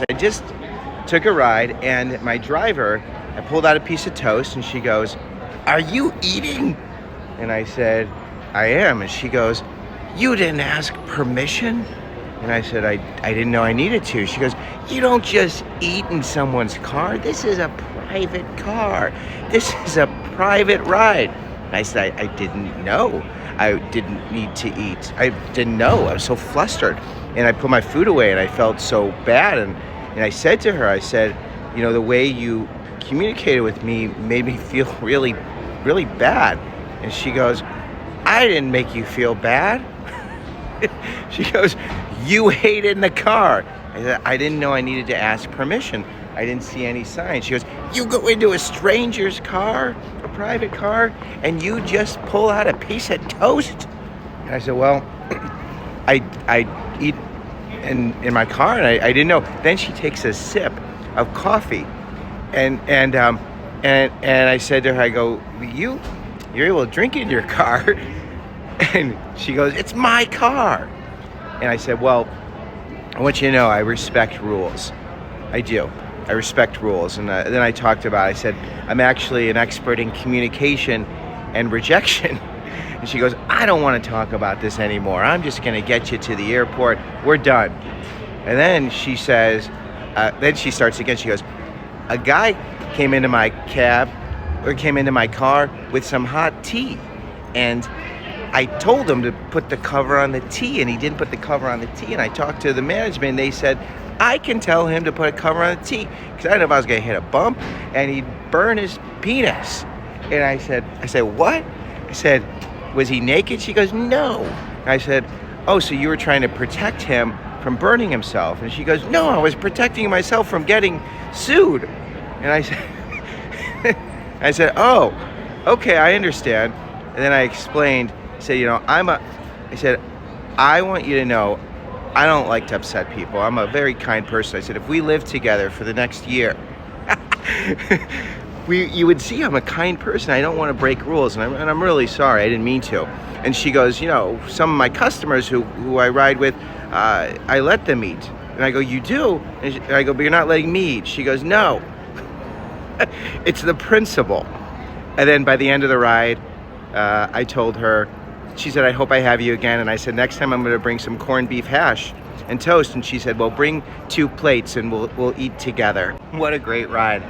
I just took a ride, and my driver, I pulled out a piece of toast, and she goes, "Are you eating?" And I said, "I am." And she goes, "You didn't ask permission?" And I said, I didn't know I needed to. She goes, "You don't just eat in someone's car. This is a private car. This is a private ride." And I said, I didn't know. I didn't need to eat. I didn't know. I was so flustered. And I put my food away, and I felt so bad. And I said to her, I said, the way you communicated with me made me feel really, really bad. And she goes, "I didn't make you feel bad." She goes, "You ate in the car." I said, "I didn't know I needed to ask permission. I didn't see any signs." She goes, "You go into a stranger's car, a private car, and you just pull out a piece of toast?" And I said, "Well, I eat in my car, and I didn't know." Then she takes a sip of coffee, and I said to her, I go, "You're able to drink in your car?" And she goes, "It's my car." And I said, "Well, I want you to know I respect rules. I do. I respect rules." And then I talked about, I said, "I'm actually an expert in communication and rejection." And she goes, "I don't want to talk about this anymore. I'm just going to get you to the airport. We're done." And then she says, then she starts again. She goes, "A guy came into my car with some hot tea. And I told him to put the cover on the tea, and he didn't put the cover on the tea. And I talked to the management, and they said, I can tell him to put a cover on the tea, because I didn't know if I was going to hit a bump and he'd burn his penis." And I said, "What?" I said, "Was he naked?" She goes, "No." And I said, "Oh, so you were trying to protect him from burning himself?" And she goes, "No, I was protecting myself from getting sued." And I said, "Oh, okay, I understand." And then I explained, I said, "I want you to know, I don't like to upset people. I'm a very kind person." I said, "If we live together for the next year, you would see I'm a kind person. I don't want to break rules, and I'm really sorry. I didn't mean to." And she goes, "Some of my customers who I ride with, I let them eat." And I go, "You do?" And I go, "But you're not letting me eat." She goes, "No." It's the principle. And then by the end of the ride, I told her, she said, "I hope I have you again." And I said, "Next time I'm going to bring some corned beef hash and toast." And she said, "Well, bring 2 plates and we'll eat together." What a great ride.